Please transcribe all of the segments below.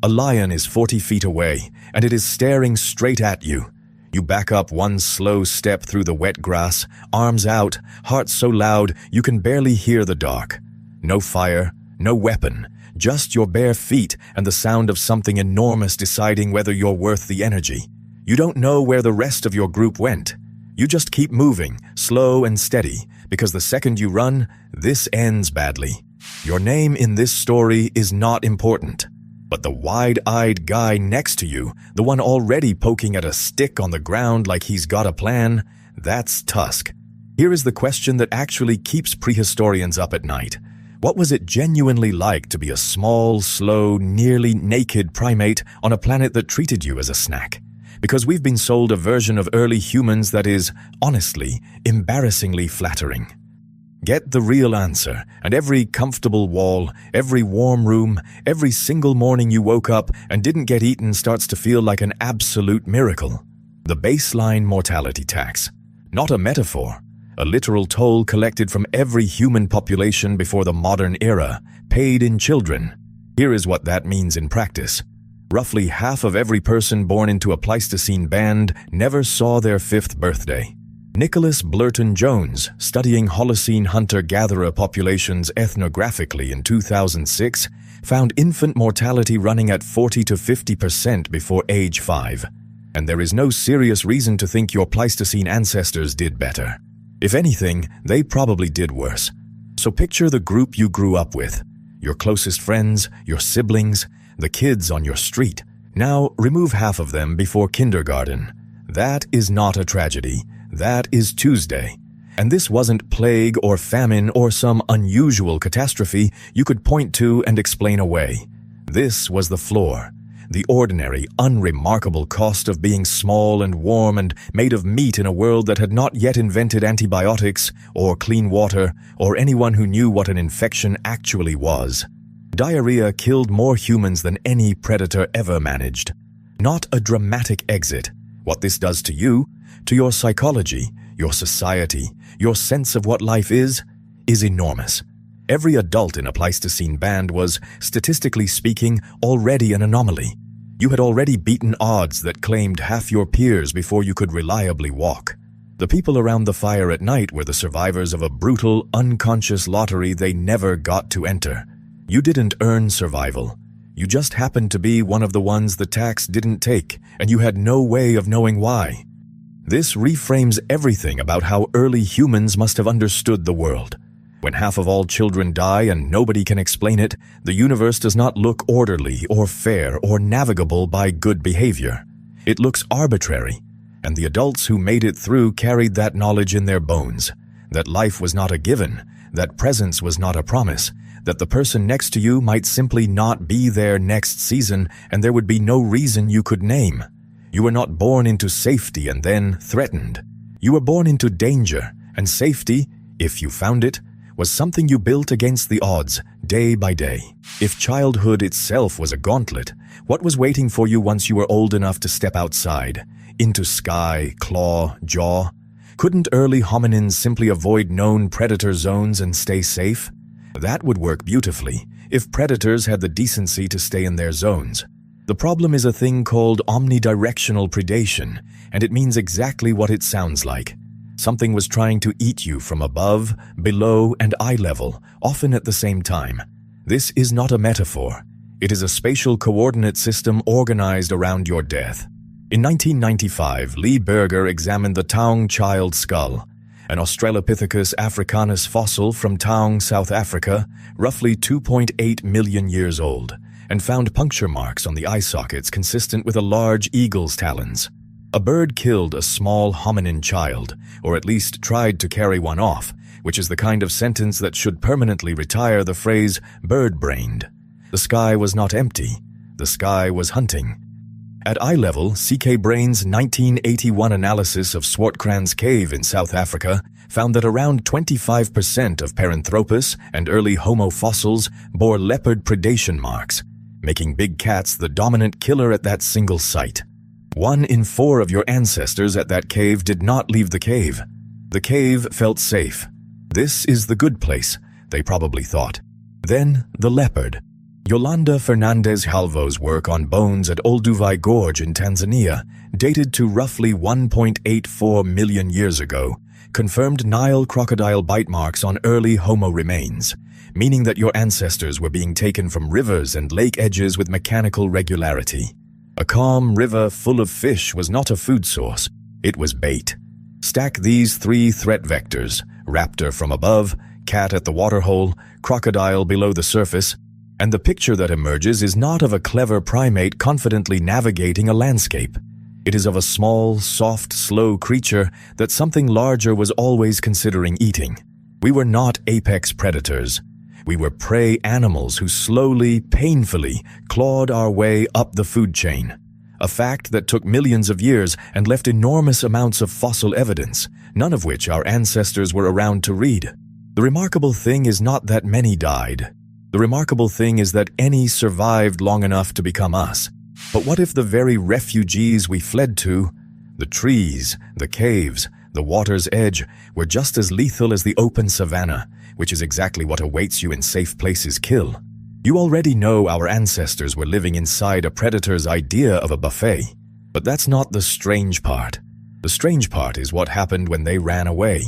A lion is 40 feet away, and it is staring straight at you. You back up one slow step through the wet grass, arms out, heart so loud you can barely hear the dark. No fire, no weapon, just your bare feet and the sound of something enormous deciding whether you're worth the energy. You don't know where the rest of your group went. You just keep moving, slow and steady, because the second you run, this ends badly. Your name in this story is not important. But the wide-eyed guy next to you, the one already poking at a stick on the ground like he's got a plan, that's Tusk. Here is the question that actually keeps prehistorians up at night. What was it genuinely like to be a small, slow, nearly naked primate on a planet that treated you as a snack? Because we've been sold a version of early humans that is, honestly, embarrassingly flattering. Get the real answer, and every comfortable wall, every warm room, every single morning you woke up and didn't get eaten starts to feel like an absolute miracle. The baseline mortality tax. Not a metaphor. A literal toll collected from every human population before the modern era, paid in children. Here is what that means in practice. Roughly half of every person born into a Pleistocene band never saw their 5th birthday. Nicholas Blurton Jones, studying Holocene hunter-gatherer populations ethnographically in 2006, found infant mortality running at 40 to 50% before age 5. And there is no serious reason to think your Pleistocene ancestors did better. If anything, they probably did worse. So picture the group you grew up with. Your closest friends, your siblings, the kids on your street. Now remove half of them before kindergarten. That is not a tragedy. That is Tuesday. And this wasn't plague or famine or some unusual catastrophe you could point to and explain away. This was the floor. The ordinary, unremarkable cost of being small and warm and made of meat in a world that had not yet invented antibiotics or clean water or anyone who knew what an infection actually was. Diarrhea killed more humans than any predator ever managed. Not a dramatic exit. What this does to you, to your psychology, your society, your sense of what life is enormous. Every adult in a Pleistocene band was, statistically speaking, already an anomaly. You had already beaten odds that claimed half your peers before you could reliably walk. The people around the fire at night were the survivors of a brutal, unconscious lottery they never got to enter. You didn't earn survival. You just happened to be one of the ones the tax didn't take, and you had no way of knowing why. This reframes everything about how early humans must have understood the world. When half of all children die and nobody can explain it, the universe does not look orderly or fair or navigable by good behavior. It looks arbitrary, and the adults who made it through carried that knowledge in their bones, that life was not a given, that presence was not a promise, that the person next to you might simply not be there next season and there would be no reason you could name. You were not born into safety and then threatened. You were born into danger, and safety, if you found it, was something you built against the odds, day by day. If childhood itself was a gauntlet, what was waiting for you once you were old enough to step outside, into sky, claw, jaw? Couldn't early hominins simply avoid known predator zones and stay safe? That would work beautifully, if predators had the decency to stay in their zones. The problem is a thing called omnidirectional predation, and it means exactly what it sounds like. Something was trying to eat you from above, below, and eye level, often at the same time. This is not a metaphor. It is a spatial coordinate system organized around your death. In 1995, Lee Berger examined the Taung child skull, an Australopithecus africanus fossil from Taung, South Africa, roughly 2.8 million years old, and found puncture marks on the eye sockets consistent with a large eagle's talons. A bird killed a small hominin child, or at least tried to carry one off, which is the kind of sentence that should permanently retire the phrase bird-brained. The sky was not empty. The sky was hunting. At eye level, C.K. Brain's 1981 analysis of Swartkrans Cave in South Africa found that around 25% of Paranthropus and early Homo fossils bore leopard predation marks, making big cats the dominant killer at that single site. 1 in 4 of your ancestors at that cave did not leave the cave. The cave felt safe. This is the good place, they probably thought. Then the leopard. Yolanda Fernandez Halvo's work on bones at Olduvai Gorge in Tanzania, dated to roughly 1.84 million years ago, confirmed Nile crocodile bite marks on early Homo remains, meaning that your ancestors were being taken from rivers and lake edges with mechanical regularity. A calm river full of fish was not a food source, it was bait. Stack these three threat vectors: raptor from above, cat at the waterhole, crocodile below the surface, and the picture that emerges is not of a clever primate confidently navigating a landscape. It is of a small, soft, slow creature that something larger was always considering eating. We were not apex predators. We were prey animals who slowly, painfully clawed our way up the food chain. A fact that took millions of years and left enormous amounts of fossil evidence, none of which our ancestors were around to read. The remarkable thing is not that many died. The remarkable thing is that any survived long enough to become us. But what if the very refugees we fled to, the trees, the caves, the water's edge, were just as lethal as the open savanna, which is exactly what awaits you in safe places kill? You already know our ancestors were living inside a predator's idea of a buffet. But that's not the strange part. The strange part is what happened when they ran away.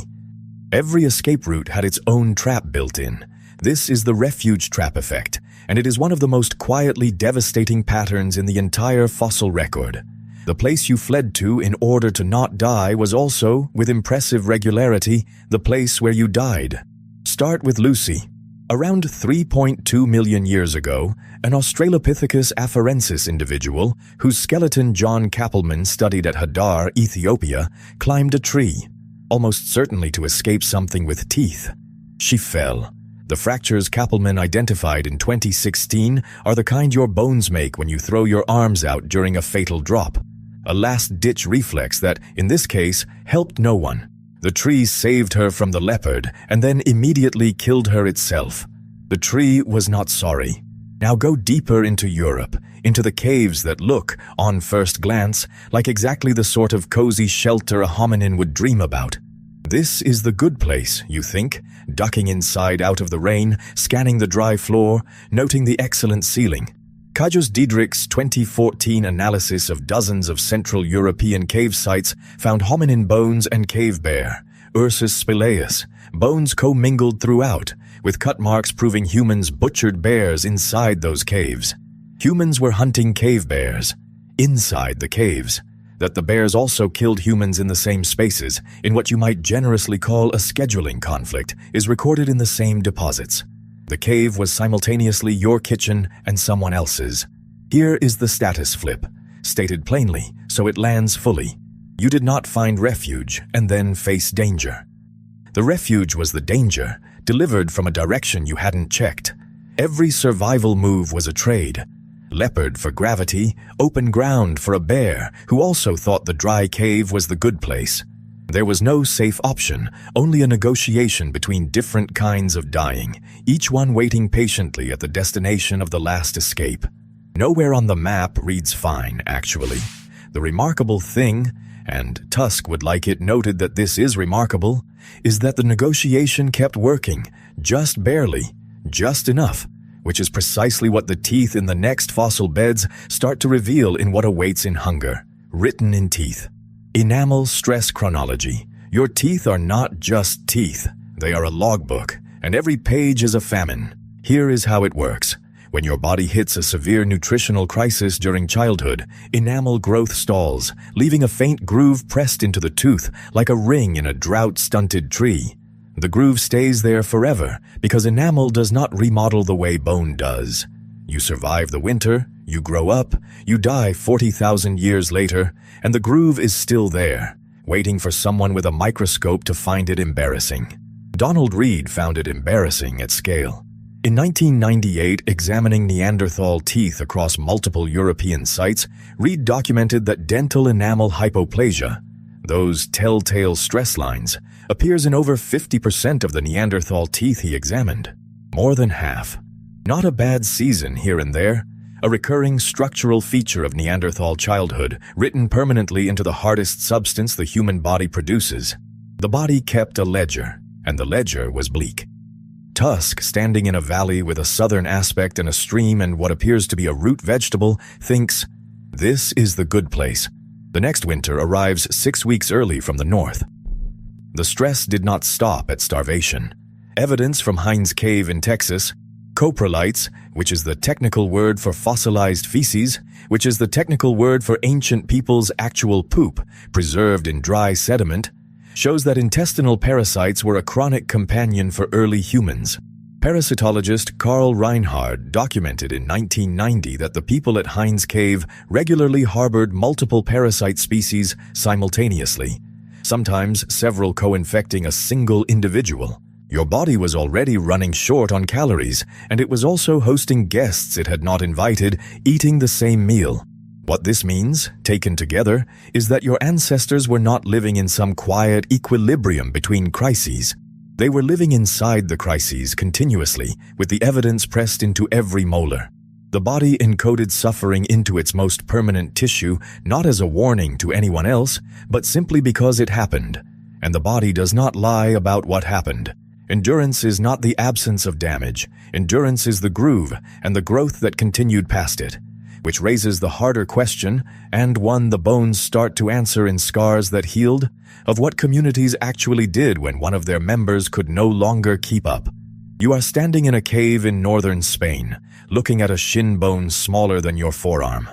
Every escape route had its own trap built in. This is the refuge trap effect, and it is one of the most quietly devastating patterns in the entire fossil record. The place you fled to in order to not die was also, with impressive regularity, the place where you died. Start with Lucy. Around 3.2 million years ago, an Australopithecus afarensis individual, whose skeleton John Kappelman studied at Hadar, Ethiopia, climbed a tree, almost certainly to escape something with teeth. She fell. The fractures Kappelman identified in 2016 are the kind your bones make when you throw your arms out during a fatal drop. A last-ditch reflex that, in this case, helped no one. The tree saved her from the leopard and then immediately killed her itself. The tree was not sorry. Now go deeper into Europe, into the caves that look, on first glance, like exactly the sort of cozy shelter a hominin would dream about. This is the good place, you think, ducking inside out of the rain, scanning the dry floor, noting the excellent ceiling. Kajus Diedrich's 2014 analysis of dozens of Central European cave sites found hominin bones and cave bear, Ursus spelaeus, bones commingled throughout, with cut marks proving humans butchered bears inside those caves. Humans were hunting cave bears, inside the caves. That the bears also killed humans in the same spaces, in what you might generously call a scheduling conflict, is recorded in the same deposits. The cave was simultaneously your kitchen and someone else's. Here is the status flip, stated plainly, so it lands fully. You did not find refuge and then face danger. The refuge was the danger, delivered from a direction you hadn't checked. Every survival move was a trade. Leopard for gravity, open ground for a bear who also thought the dry cave was the good place. There was no safe option, only a negotiation between different kinds of dying, each one waiting patiently at the destination of the last escape. Nowhere on the map reads fine, actually. The remarkable thing, and Tusk would like it noted that this is remarkable, is that the negotiation kept working, just barely, just enough, which is precisely what the teeth in the next fossil beds start to reveal in what awaits in hunger, written in teeth. Enamel stress chronology. Your teeth are not just teeth. They are a logbook, and every page is a famine. Here is how it works. When your body hits a severe nutritional crisis during childhood, enamel growth stalls, leaving a faint groove pressed into the tooth like a ring in a drought-stunted tree. The groove stays there forever because enamel does not remodel the way bone does. You survive the winter, you grow up, you die 40,000 years later, and the groove is still there, waiting for someone with a microscope to find it embarrassing. Donald Reed found it embarrassing at scale. In 1998, examining Neanderthal teeth across multiple European sites, Reed documented that dental enamel hypoplasia, those telltale stress lines, appears in over 50% of the Neanderthal teeth he examined. More than half. Not a bad season here and there. A recurring structural feature of Neanderthal childhood, written permanently into the hardest substance the human body produces. The body kept a ledger, and the ledger was bleak. Tusk, standing in a valley with a southern aspect and a stream and what appears to be a root vegetable, thinks, "This is the good place." The next winter arrives 6 weeks early from the north. The stress did not stop at starvation. Evidence from Heinz Cave in Texas, coprolites, which is the technical word for fossilized feces, which is the technical word for ancient people's actual poop, preserved in dry sediment, shows that intestinal parasites were a chronic companion for early humans. Parasitologist Karl Reinhard documented in 1990 that the people at Heinz Cave regularly harbored multiple parasite species simultaneously, sometimes several co-infecting a single individual. Your body was already running short on calories, and it was also hosting guests it had not invited, eating the same meal. What this means, taken together, is that your ancestors were not living in some quiet equilibrium between crises. They were living inside the crises continuously, with the evidence pressed into every molar. The body encoded suffering into its most permanent tissue, not as a warning to anyone else, but simply because it happened. And the body does not lie about what happened. Endurance is not the absence of damage. Endurance is the groove and the growth that continued past it, which raises the harder question, and one the bones start to answer in scars that healed, of what communities actually did when one of their members could no longer keep up. You are standing in a cave in northern Spain, looking at a shin bone smaller than your forearm.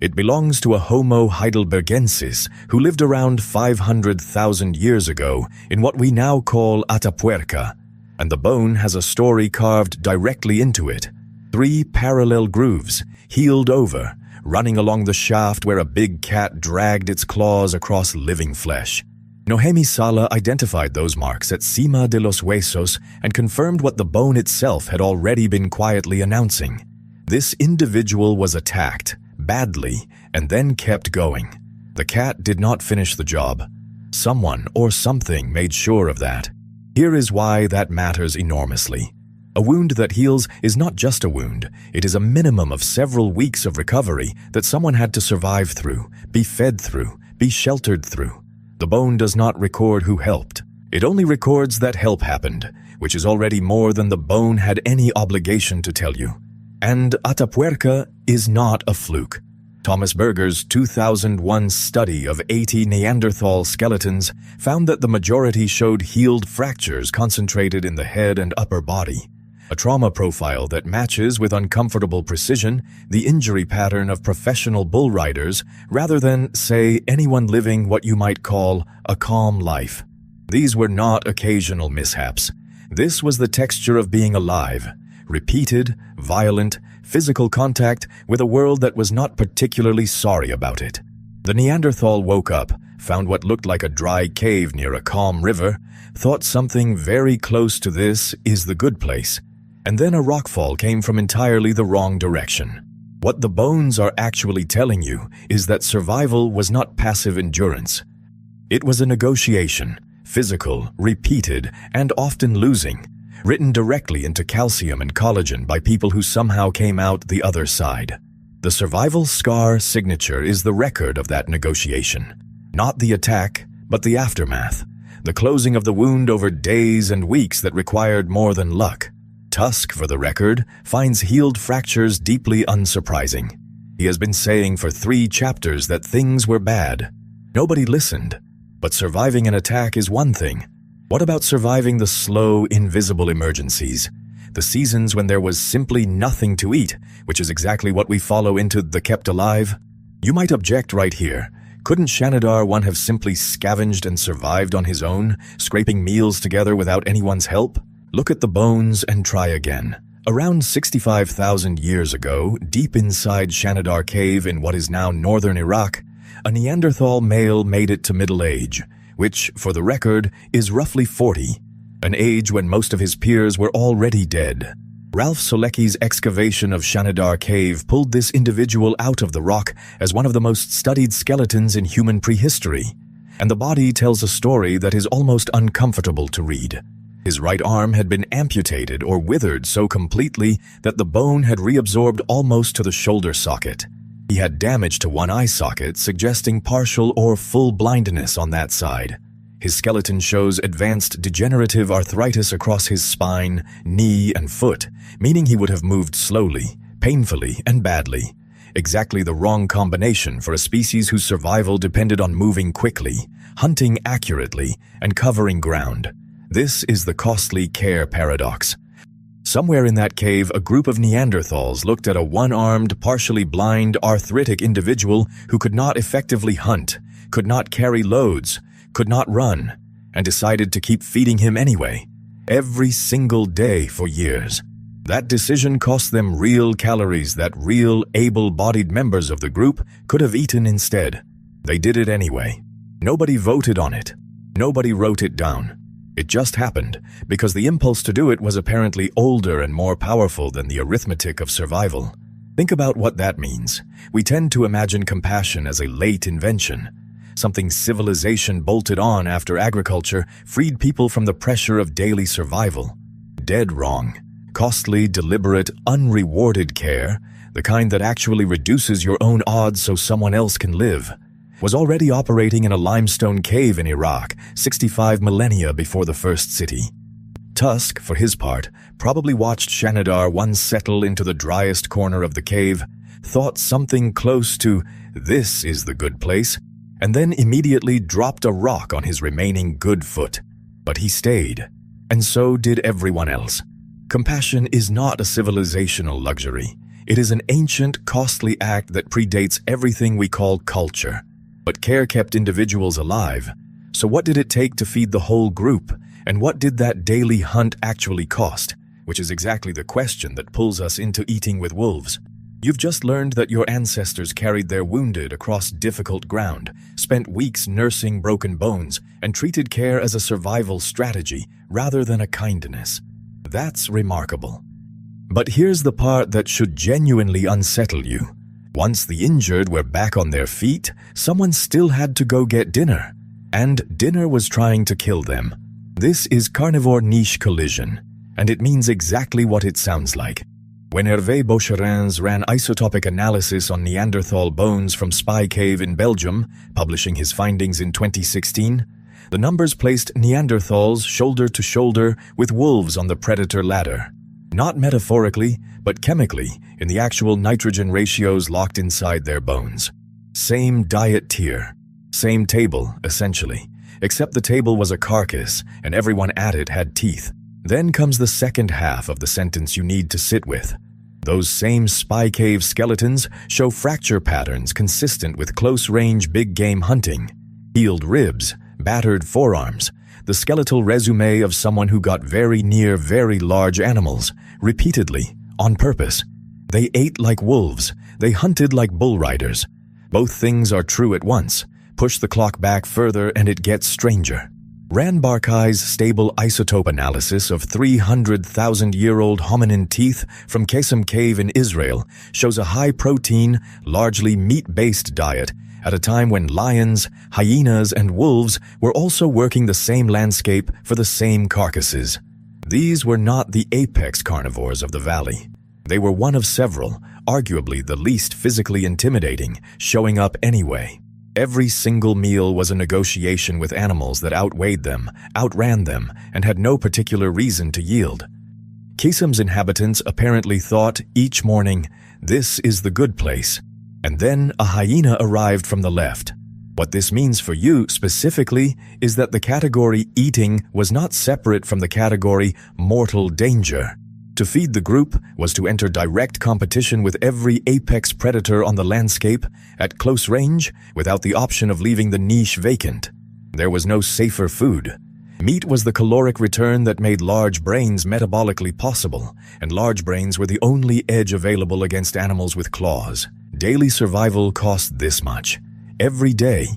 It belongs to a Homo heidelbergensis who lived around 500,000 years ago in what we now call Atapuerca, and the bone has a story carved directly into it. 3 parallel grooves, healed over, running along the shaft where a big cat dragged its claws across living flesh. Nohemi Sala identified those marks at Cima de los Huesos and confirmed what the bone itself had already been quietly announcing. This individual was attacked, badly, and then kept going. The cat did not finish the job. Someone or something made sure of that. Here is why that matters enormously. A wound that heals is not just a wound. It is a minimum of several weeks of recovery that someone had to survive through, be fed through, be sheltered through. The bone does not record who helped. It only records that help happened, which is already more than the bone had any obligation to tell you. And Atapuerca is not a fluke. Thomas Berger's 2001 study of 80 Neanderthal skeletons found that the majority showed healed fractures concentrated in the head and upper body, a trauma profile that matches with uncomfortable precision the injury pattern of professional bull riders rather than, say, anyone living what you might call a calm life. These were not occasional mishaps. This was the texture of being alive. Repeated, violent, physical contact with a world that was not particularly sorry about it. The Neanderthal woke up, found what looked like a dry cave near a calm river, thought something very close to this is the good place, and then a rockfall came from entirely the wrong direction. What the bones are actually telling you is that survival was not passive endurance. It was a negotiation, physical, repeated, and often losing, written directly into calcium and collagen by people who somehow came out the other side. The survival scar signature is the record of that negotiation. Not the attack, but the aftermath. The closing of the wound over days and weeks that required more than luck. Tusk, for the record, finds healed fractures deeply unsurprising. He has been saying for 3 chapters that things were bad. Nobody listened. But surviving an attack is one thing. What about surviving the slow, invisible emergencies? The seasons when there was simply nothing to eat, which is exactly what we follow into the kept alive? You might object right here. Couldn't Shanidar one have simply scavenged and survived on his own, scraping meals together without anyone's help? Look at the bones and try again. Around 65,000 years ago, deep inside Shanidar Cave in what is now northern Iraq, a Neanderthal male made it to middle age, which, for the record, is roughly 40, an age when most of his peers were already dead. Ralph Solecki's excavation of Shanidar Cave pulled this individual out of the rock as one of the most studied skeletons in human prehistory, and the body tells a story that is almost uncomfortable to read. His right arm had been amputated or withered so completely that the bone had reabsorbed almost to the shoulder socket. He had damage to one eye socket, suggesting partial or full blindness on that side. His skeleton shows advanced degenerative arthritis across his spine, knee, and foot, meaning he would have moved slowly, painfully, and badly. Exactly the wrong combination for a species whose survival depended on moving quickly, hunting accurately, and covering ground. This is the costly care paradox. Somewhere in that cave, a group of Neanderthals looked at a one-armed, partially blind, arthritic individual who could not effectively hunt, could not carry loads, could not run, and decided to keep feeding him anyway, every single day for years. That decision cost them real calories that real, able-bodied members of the group could have eaten instead. They did it anyway. Nobody voted on it. Nobody wrote it down. It just happened, because the impulse to do it was apparently older and more powerful than the arithmetic of survival. Think about what that means. We tend to imagine compassion as a late invention, something civilization bolted on after agriculture freed people from the pressure of daily survival. Dead wrong. Costly, deliberate, unrewarded care, the kind that actually reduces your own odds so someone else can live, was already operating in a limestone cave in Iraq 65 millennia before the first city. Tusk, for his part, probably watched Shanidar once settle into the driest corner of the cave, thought something close to, "This is the good place," and then immediately dropped a rock on his remaining good foot. But he stayed, and so did everyone else. Compassion is not a civilizational luxury. It is an ancient, costly act that predates everything we call culture. But care kept individuals alive. So what did it take to feed the whole group? And what did that daily hunt actually cost? Which is exactly the question that pulls us into eating with wolves. You've just learned that your ancestors carried their wounded across difficult ground, spent weeks nursing broken bones, and treated care as a survival strategy rather than a kindness. That's remarkable. But here's the part that should genuinely unsettle you. Once the injured were back on their feet, someone still had to go get dinner. And dinner was trying to kill them. This is carnivore-niche collision, and it means exactly what it sounds like. When Hervé Bocherins ran isotopic analysis on Neanderthal bones from Spy Cave in Belgium, publishing his findings in 2016, the numbers placed Neanderthals shoulder to shoulder with wolves on the predator ladder. Not metaphorically, but chemically, in the actual nitrogen ratios locked inside their bones. Same diet tier. Same table, essentially. Except the table was a carcass, and everyone at it had teeth. Then comes the second half of the sentence you need to sit with. Those same Spy Cave skeletons show fracture patterns consistent with close-range big-game hunting. Healed ribs, battered forearms, the skeletal resume of someone who got very near very large animals, repeatedly, on purpose. They ate like wolves. They hunted like bull riders. Both things are true at once. Push the clock back further and it gets stranger. Rand Barkai's stable isotope analysis of 300,000-year-old hominin teeth from Qesem Cave in Israel shows a high-protein, largely meat-based diet at a time when lions, hyenas, and wolves were also working the same landscape for the same carcasses. These were not the apex carnivores of the valley. They were one of several, arguably the least physically intimidating, showing up anyway. Every single meal was a negotiation with animals that outweighed them, outran them, and had no particular reason to yield. Qisem's inhabitants apparently thought each morning, "This is the good place." And then a hyena arrived from the left. What this means for you specifically is that the category eating was not separate from the category mortal danger. To feed the group was to enter direct competition with every apex predator on the landscape at close range without the option of leaving the niche vacant. There was no safer food. Meat was the caloric return that made large brains metabolically possible, and large brains were the only edge available against animals with claws. Daily survival cost this much, every day.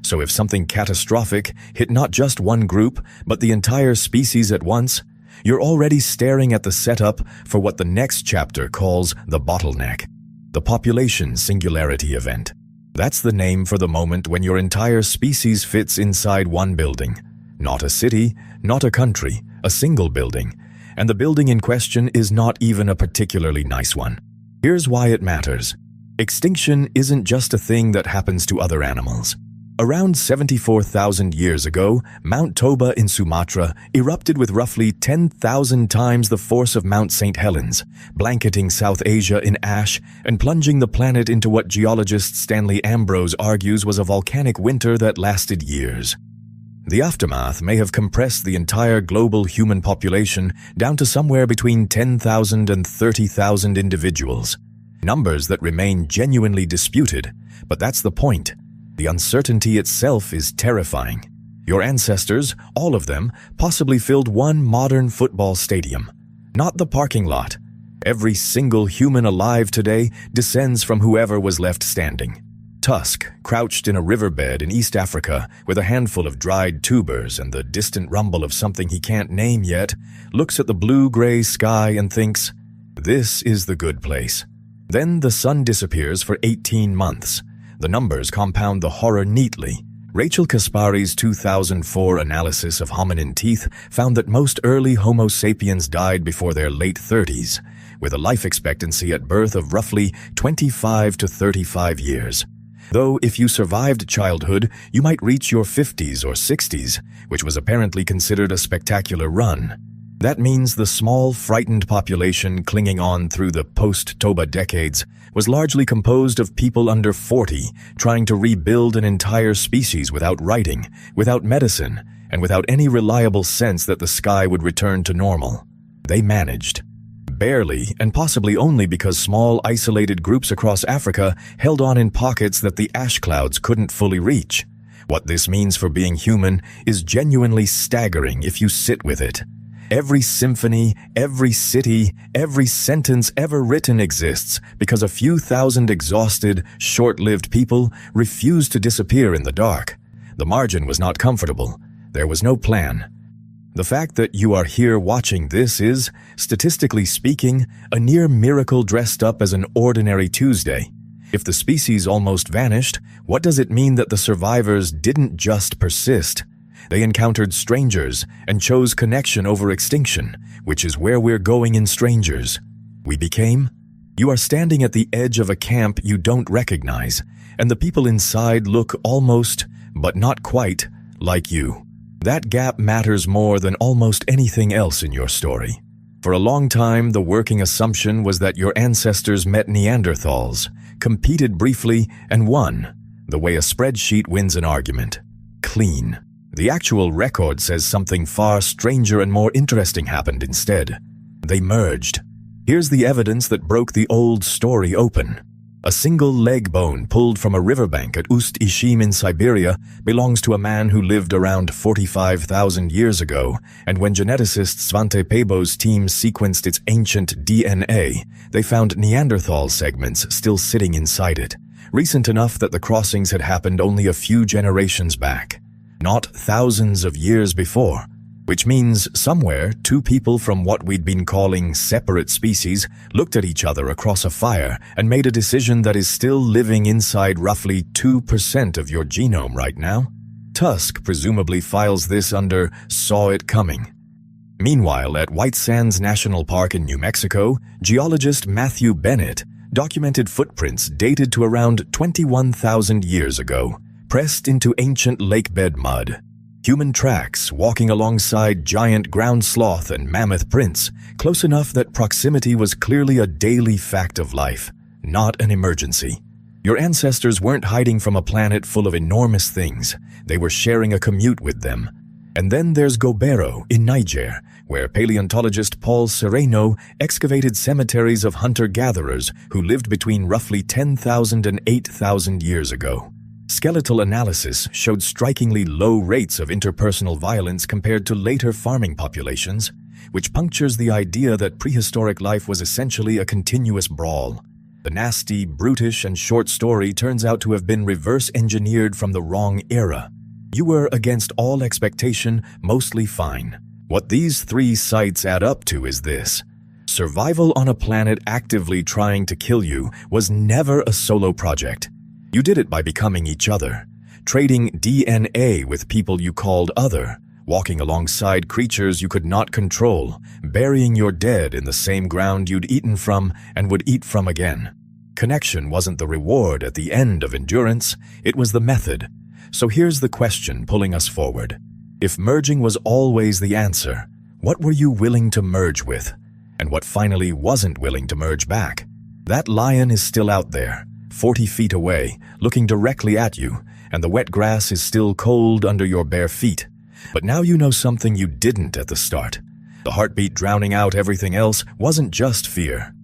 So if something catastrophic hit not just one group, but the entire species at once, you're already staring at the setup for what the next chapter calls the bottleneck, the population singularity event. That's the name for the moment when your entire species fits inside one building. Not a city, not a country, a single building. And the building in question is not even a particularly nice one. Here's why it matters. Extinction isn't just a thing that happens to other animals. Around 74,000 years ago, Mount Toba in Sumatra erupted with roughly 10,000 times the force of Mount St. Helens, blanketing South Asia in ash and plunging the planet into what geologist Stanley Ambrose argues was a volcanic winter that lasted years. The aftermath may have compressed the entire global human population down to somewhere between 10,000 and 30,000 individuals, numbers that remain genuinely disputed, but that's the point. The uncertainty itself is terrifying. Your ancestors, all of them, possibly filled one modern football stadium. Not the parking lot. Every single human alive today descends from whoever was left standing. Tusk, crouched in a riverbed in East Africa with a handful of dried tubers and the distant rumble of something he can't name yet, looks at the blue-gray sky and thinks, "This is the good place." Then the sun disappears for 18 months. The numbers compound the horror neatly. Rachel Kaspari's 2004 analysis of hominin teeth found that most early Homo sapiens died before their late 30s, with a life expectancy at birth of roughly 25 to 35 years. Though if you survived childhood, you might reach your 50s or 60s, which was apparently considered a spectacular run. That means the small, frightened population clinging on through the post-Toba decades was largely composed of people under 40 trying to rebuild an entire species without writing, without medicine, and without any reliable sense that the sky would return to normal. They managed. Barely, and possibly only because small, isolated groups across Africa held on in pockets that the ash clouds couldn't fully reach. What this means for being human is genuinely staggering if you sit with it. Every symphony, every city, every sentence ever written exists because a few thousand exhausted, short-lived people refused to disappear in the dark. The margin was not comfortable. There was no plan. The fact that you are here watching this is, statistically speaking, a near miracle dressed up as an ordinary Tuesday. If the species almost vanished, what does it mean that the survivors didn't just persist? They encountered strangers and chose connection over extinction, which is where we're going in Strangers. We became? You are standing at the edge of a camp you don't recognize, and the people inside look almost, but not quite, like you. That gap matters more than almost anything else in your story. For a long time, the working assumption was that your ancestors met Neanderthals, competed briefly, and won, the way a spreadsheet wins an argument. Clean. The actual record says something far stranger and more interesting happened instead. They merged. Here's the evidence that broke the old story open. A single leg bone pulled from a riverbank at Ust-Ishim in Siberia belongs to a man who lived around 45,000 years ago, and when geneticist Svante Pääbo's team sequenced its ancient DNA, they found Neanderthal segments still sitting inside it, recent enough that the crossings had happened only a few generations back. Not thousands of years before, which means somewhere two people from what we'd been calling separate species looked at each other across a fire and made a decision that is still living inside roughly 2% of your genome right now. Tusk presumably files this under "saw it coming." Meanwhile, at White Sands National Park in New Mexico, geologist Matthew Bennett documented footprints dated to around 21,000 years ago, pressed into ancient lakebed mud. Human tracks walking alongside giant ground sloth and mammoth prints, close enough that proximity was clearly a daily fact of life, not an emergency. Your ancestors weren't hiding from a planet full of enormous things. They were sharing a commute with them. And then there's Gobero in Niger, where paleontologist Paul Sereno excavated cemeteries of hunter-gatherers who lived between roughly 10,000 and 8,000 years ago. Skeletal analysis showed strikingly low rates of interpersonal violence compared to later farming populations, which punctures the idea that prehistoric life was essentially a continuous brawl. The nasty, brutish, and short story turns out to have been reverse-engineered from the wrong era. You were, against all expectation, mostly fine. What these three sites add up to is this: survival on a planet actively trying to kill you was never a solo project. You did it by becoming each other, trading DNA with people you called other, walking alongside creatures you could not control, burying your dead in the same ground you'd eaten from and would eat from again. Connection wasn't the reward at the end of endurance, it was the method. So here's the question pulling us forward. If merging was always the answer, what were you willing to merge with? And what finally wasn't willing to merge back? That lion is still out there, 40 feet away, looking directly at you, and the wet grass is still cold under your bare feet. But now you know something you didn't at the start. The heartbeat drowning out everything else wasn't just fear.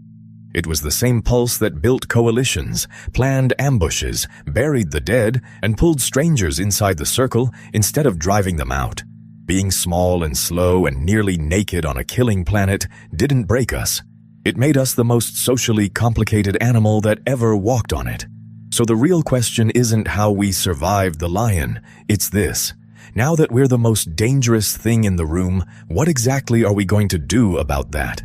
It was the same pulse that built coalitions, planned ambushes, buried the dead, and pulled strangers inside the circle instead of driving them out. Being small and slow and nearly naked on a killing planet didn't break us. It made us the most socially complicated animal that ever walked on it. So the real question isn't how we survived the lion, it's this. Now that we're the most dangerous thing in the room, what exactly are we going to do about that?